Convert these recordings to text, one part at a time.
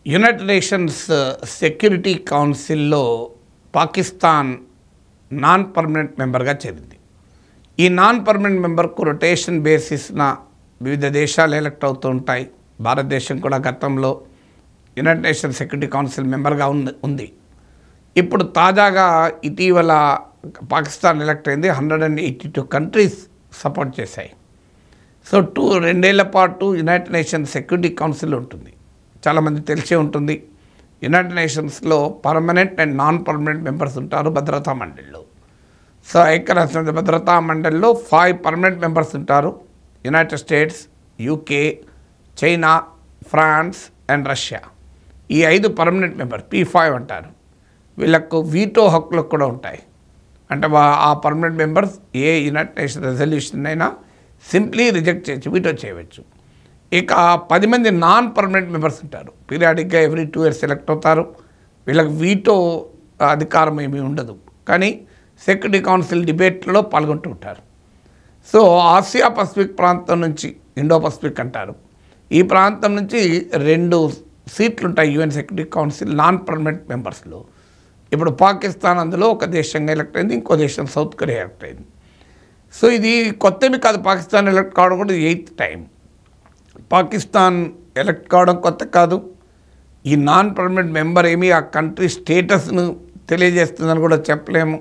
United Nations security కౌన్సిల్లో Pakistan non permanent మెంబర్గా చేరింది. ఈ నాన్ పర్మనెంట్ మెంబర్కు రొటేషన్ బేసిస్న వివిధ దేశాలు ఎలక్ట్ అవుతూ ఉంటాయి. భారతదేశం కూడా గతంలో యునైటెడ్ నేషన్స్ సెక్యూరిటీ కౌన్సిల్ మెంబర్గా ఉంది. ఇప్పుడు తాజాగా ఇటీవల పాకిస్తాన్ ఎలక్ట్ అయింది. 182 కంట్రీస్ సపోర్ట్ చేశాయి. సో 2 ఏళ్ల పాటు యునైటెడ్ నేషన్స్ సెక్యూరిటీ కౌన్సిల్ ఉంటుంది. చాలామంది తెలిసే ఉంటుంది. యునైటెడ్ నేషన్స్లో permanent and non permanent members ఉంటారు భద్రతా మండలిలో. సో ఐక్యరాజ్యసమితి భద్రతా మండలిలో 5 పర్మనెంట్ మెంబర్స్ ఉంటారు. United States, UK, China, France and Russia. ఈ 5 పర్మనెంట్ మెంబర్ P5 అంటారు. వీళ్ళకు వీటో హక్కులు కూడా ఉంటాయి. అంటే ఆ పర్మనెంట్ మెంబర్స్ ఏ యునైటెడ్ నేషన్ రెజల్యూషన్ అయినా సింప్లీ రిజెక్ట్ చేయొచ్చు, వీటో చేయవచ్చు. ఇక 10 మంది నాన్ పర్మనెంట్ మెంబర్స్ ఉంటారు. పీరియాడిక్గా ఎవ్రీ 2 years సెలెక్ట్ అవుతారు. వీళ్ళకి వీటో అధికారం ఏమీ ఉండదు, కానీ సెక్యూరిటీ కౌన్సిల్ డిబేట్లో పాల్గొంటూ ఉంటారు. సో ఆసియా పసిఫిక్ ప్రాంతం నుంచి, ఇండో పసిఫిక్ అంటారు, ఈ ప్రాంతం నుంచి 2 సీట్లు ఉంటాయి UN security council non permanent మెంబర్స్లో. ఇప్పుడు పాకిస్తాన్ అందులో ఒక దేశంగా ఎలక్ట్ అయింది, ఇంకో దేశం సౌత్ కొరియా ఎలక్ట్ అయింది. సో ఇది కొత్తమి కాదు. పాకిస్తాన్ ఎలక్ట్ కావడం కూడా 8th టైం. పాకిస్తాన్ ఎలక్ట్ కావడం కొత్త కాదు. ఈ నాన్ పర్మనెంట్ మెంబర్ ఏమీ ఆ కంట్రీ స్టేటస్ను తెలియజేస్తుందని కూడా చెప్పలేము.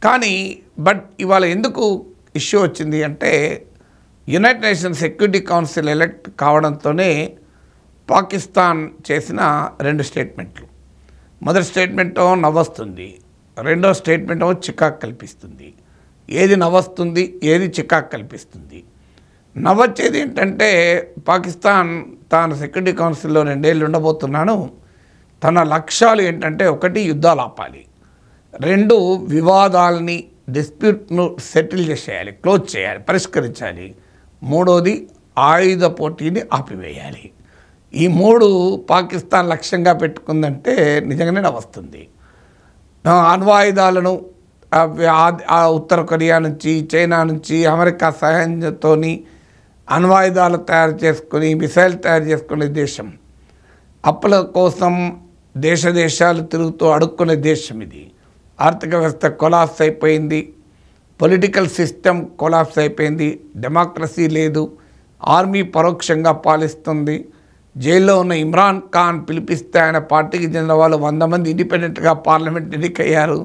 కానీ ఇవాళ ఎందుకు ఇష్యూ వచ్చింది అంటే, United Nations Security Council elect కావడంతోనే పాకిస్తాన్ చేసిన 2 స్టేట్మెంట్లు. మొదటి స్టేట్మెంట్ నవ్వొస్తుంది, రెండో స్టేట్మెంట్ చికాకు కల్పిస్తుంది. ఏది నవ్వొస్తుంది, ఏది చికాకు కల్పిస్తుంది? నవ్వొచ్చేది ఏంటంటే, పాకిస్తాన్ తాను సెక్యూరిటీ కౌన్సిల్లో 2 ఏళ్ళు ఉండబోతున్నాను, తన లక్ష్యాలు ఏంటంటే, 1 యుద్ధాలు ఆపాలి, 2 వివాదాలని డిస్ప్యూట్ను సెటిల్ చేసేయాలి, క్లోజ్ చేయాలి, పరిష్కరించాలి, 3వది ఆయుధ పోటీని ఆపివేయాలి. ఈ 3 పాకిస్తాన్ లక్ష్యంగా పెట్టుకుందంటే నిజంగానే నవ్వొస్తుంది. అణ్వాయుధాలను ఉత్తర కొరియా నుంచి, చైనా నుంచి, అమెరికా సహాయంతో అణ్వాయుధాలు తయారు చేసుకుని, మిసైల్ తయారు చేసుకునే దేశం, అప్పుల కోసం దేశాలు తిరుగుతూ అడుక్కునే దేశం ఇది. ఆర్థిక వ్యవస్థ కొలాప్స్ అయిపోయింది, పొలిటికల్ సిస్టమ్ కొలాప్స్ అయిపోయింది, డెమోక్రసీ లేదు, ఆర్మీ పరోక్షంగా పాలిస్తుంది. జైల్లో ఉన్న ఇమ్రాన్ ఖాన్ పిలిపిస్తే ఆయన పార్టీకి చెందిన వాళ్ళు 100 మంది ఇండిపెండెంట్గా పార్లమెంట్ ఎన్నికయ్యారు.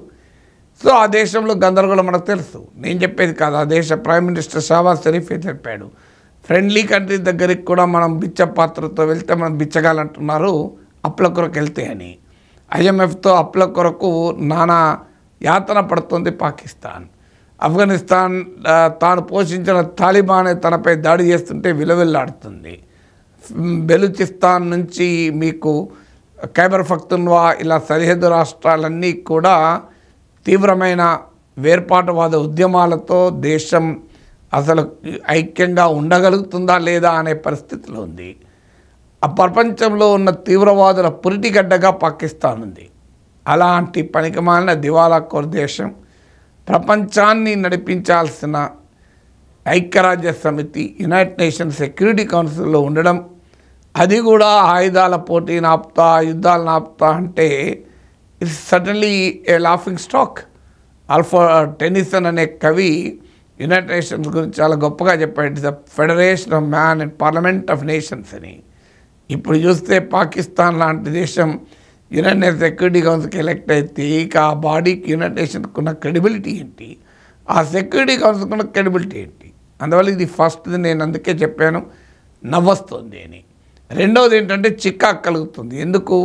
సో ఆ దేశంలో గందరగోళం మనకు తెలుసు, నేను చెప్పేది కాదు. ఆ దేశ ప్రైమ్ మినిస్టర్ షహబాజ్ షరీఫే చెప్పాడు, ఫ్రెండ్లీ కంట్రీ దగ్గరికి కూడా మనం బిచ్చ పాత్రతో వెళ్తే మనం బిచ్చగాలంటున్నారు అప్పుల కొరకు వెళ్తే అని. IMFతో అప్పుల కొరకు నానా యాతన పడుతుంది పాకిస్తాన్. ఆఫ్ఘనిస్తాన్ తాను పోషించిన తాలిబాన్ తనపై దాడి చేస్తుంటే విలవిల్లాడుతుంది. బెలూచిస్తాన్ నుంచి మీకు ఖైబర్ పఖ్తూన్ఖ్వా ఇలా సరిహద్దు రాష్ట్రాలన్నీ కూడా తీవ్రమైన వేర్పాటువాద ఉద్యమాలతో దేశం అసలు ఐక్యంగా ఉండగలుగుతుందా లేదా అనే పరిస్థితిలో ఉంది. ఆ ప్రపంచంలో ఉన్న తీవ్రవాదుల పురిటిగడ్డగా పాకిస్తాన్ ఉంది. అలాంటి పనికిమాలిన దివాలాకోర్ దేశం ప్రపంచాన్ని నడిపించాల్సిన ఐక్యరాజ్య సమితి యునైటెడ్ నేషన్స్ సెక్యూరిటీ కౌన్సిల్లో ఉండడం, అది కూడా ఆయుధాల పోటీని ఆపుతా, యుద్ధాలను ఆపుతా అంటే it's suddenly A laughing stock. Alfred Tennyson అనే కవి యునైటెడ్ నేషన్స్ గురించి చాలా గొప్పగా చెప్పాడు. It's the federation of man and parliament of nations అని. ఇప్పుడు చూస్తే పాకిస్తాన్ లాంటి దేశం యునైటెడ్ నేషన్స్ సెక్యూరిటీ కౌన్సిల్కి ఎలక్ట్ అయితే ఇక ఆ బాడీకి యునైటెడ్ నేషన్స్కి ఉన్న క్రెడిబిలిటీ ఏంటి, ఆ సెక్యూరిటీ కౌన్సిల్కి ఉన్న క్రెడిబిలిటీ ఏంటి? అందువల్ల ఇది ఫస్ట్ది, నేను అందుకే చెప్పాను నవ్వొస్తుంది అని. రెండవది ఏంటంటే చికాకు కలుగుతుంది. ఎందుకు?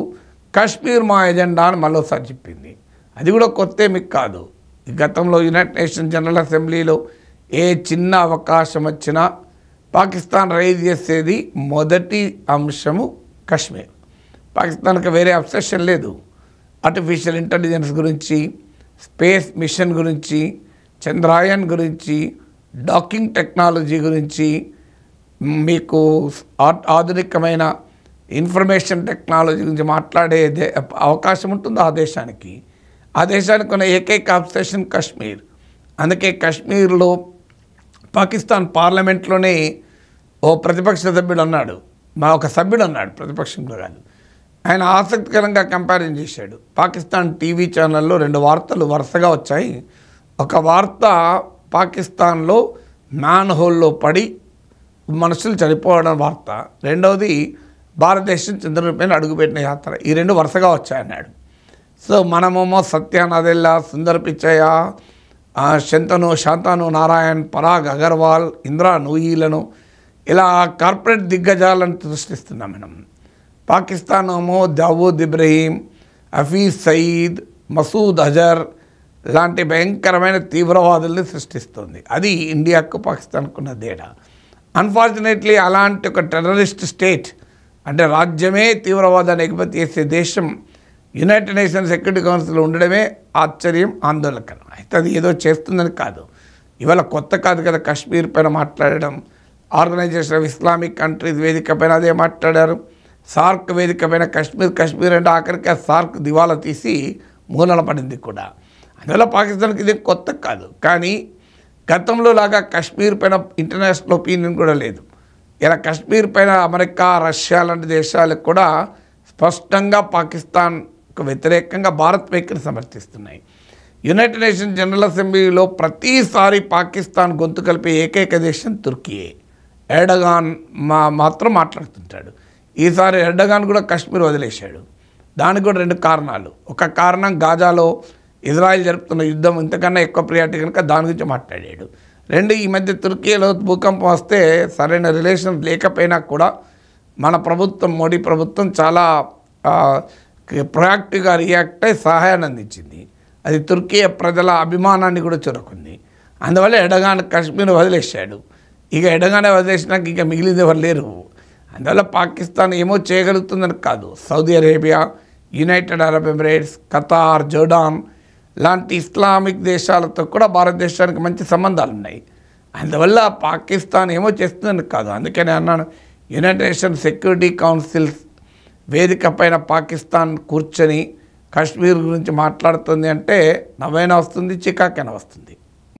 కాశ్మీర్ మా ఎజెండా అని మరోసారి చెప్పింది. అది కూడా కొత్త ఏమి కాదు. గతంలో యునైటెడ్ నేషన్ జనరల్ అసెంబ్లీలో ఏ చిన్న అవకాశం వచ్చినా పాకిస్తాన్ రైజ్ చేసేది మొదటి అంశము కాశ్మీర్. పాకిస్తాన్కి వేరే అబ్సెషన్ లేదు. ఆర్టిఫిషియల్ ఇంటెలిజెన్స్ గురించి, స్పేస్ మిషన్ గురించి, చంద్రయాన్ గురించి, డాకింగ్ టెక్నాలజీ గురించి, మీకు ఆధునికమైన ఇన్ఫర్మేషన్ టెక్నాలజీ గురించి మాట్లాడే అవకాశం ఉంటుంది ఆ దేశానికి. ఆ దేశానికి ఉన్న ఏకైక అబ్సెషన్ కాశ్మీర్. అందుకే కాశ్మీర్లో పాకిస్తాన్ పార్లమెంట్లోనే ఓ ప్రతిపక్ష సభ్యుడు అన్నాడు, ఒక సభ్యుడు అన్నాడు, ప్రతిపక్షంలో కాదు, ఆయన ఆసక్తికరంగా కంపారిజన్ చేశాడు. పాకిస్తాన్ టీవీ ఛానల్లో 2 వార్తలు వరుసగా వచ్చాయి. ఒక వార్త పాకిస్తాన్లో మ్యాన్ హోల్లో పడి మనుషులు చనిపోవడం వార్త, రెండవది భారతదేశం చంద్రునిపైన అడుగుపెట్టిన యాత్ర. ఈ 2 వరుసగా వచ్చాయన్నాడు. సో మనమేమో సత్య నదెల్లా, సుందర్ పిచ్చయ్య, శాంతను నారాయణ్, పరాగ్ అగర్వాల్, ఇంద్రా నూయిలను ఇలా కార్పొరేట్ దిగ్గజాలను సృష్టిస్తున్నాం మనం. పాకిస్తాన్ ఏమో దావూద్ ఇబ్రహీం, హఫీజ్ సయీద్, మసూద్ అజర్ లాంటి భయంకరమైన తీవ్రవాదుల్ని సృష్టిస్తుంది. అది ఇండియాకు పాకిస్తాన్కు ఉన్న తేడా. అన్ఫార్చునేట్లీ అలాంటి ఒక టెర్రరిస్ట్ స్టేట్, అంటే రాజ్యమే తీవ్రవాదాన్ని ఎగుమతి చేసే దేశం యునైటెడ్ నేషన్స్ సెక్యూరిటీ కౌన్సిల్ ఉండడమే ఆశ్చర్యం, ఆందోళనకరం. అయితే అది ఏదో చేస్తుందని కాదు. ఇవాళ కొత్త కాదు కదా కశ్మీర్ పైన మాట్లాడడం. ఆర్గనైజేషన్ ఆఫ్ ఇస్లామిక్ కంట్రీస్ వేదిక పైన అదే మాట్లాడారు. సార్క్ వేదిక పైన కశ్మీర్ అంటే ఆఖరికి ఆ సార్క్ దివాలా తీసి మూలన పడింది కూడా. అందువల్ల పాకిస్తాన్కి ఇది కొత్త కాదు. కానీ గతంలో లాగా కశ్మీర్ పైన ఇంటర్నేషనల్ ఒపీనియన్ కూడా లేదు. ఇలా కశ్మీర్ పైన అమెరికా, రష్యా లాంటి దేశాలకు కూడా స్పష్టంగా పాకిస్తాన్కు వ్యతిరేకంగా భారత్ వైఖరిని సమర్థిస్తున్నాయి. యునైటెడ్ నేషన్స్ జనరల్ అసెంబ్లీలో ప్రతిసారి పాకిస్తాన్ గొంతు కలిపే ఏకైక దేశం తుర్కీయే. ఎర్డగాన్ మాత్రం మాట్లాడుతుంటాడు. ఈసారి ఎర్డగాన్ కూడా కశ్మీర్ వదిలేశాడు. దానికి కూడా 2 కారణాలు. ఒక కారణం గాజాలో ఇజ్రాయెల్ జరుపుతున్న యుద్ధం ఇంతకన్నా ఎక్కువ ప్రియారిటీ కనుక దాని గురించి మాట్లాడాడు. 2, ఈ మధ్య తుర్కీలో భూకంపం వస్తే సరైన రిలేషన్ లేకపోయినా కూడా మన ప్రభుత్వం, మోడీ ప్రభుత్వం చాలా ప్రొయాక్టివ్గా రియాక్ట్ అయి సహాయాన్ని అందించింది. అది తుర్కీ ప్రజల అభిమానాన్ని కూడా చురుకుంది. అందువల్ల ఎర్డగాన్ కశ్మీర్ వదిలేశాడు. ఇక ఎర్డగానే వదిలేసినాక ఇక మిగిలింది ఎవరు లేరు. అందువల్ల పాకిస్తాన్ ఏమో చేయగలుగుతుందని కాదు, Saudi Arabia, United Arab Emirates, Qatar, Jordan లాంటి ఇస్లామిక్ దేశాలతో కూడా భారతదేశానికి మంచి సంబంధాలు ఉన్నాయి. అందువల్ల పాకిస్తాన్ ఏమో చేస్తుందని కాదు. అందుకని అన్నాను, యునైటెడ్ నేషన్స్ సెక్యూరిటీ కౌన్సిల్ వేదిక పైన పాకిస్తాన్ కూర్చొని కశ్మీర్ గురించి మాట్లాడుతుంది అంటే నవ్వైనా వస్తుంది, చికాకైనా వస్తుంది.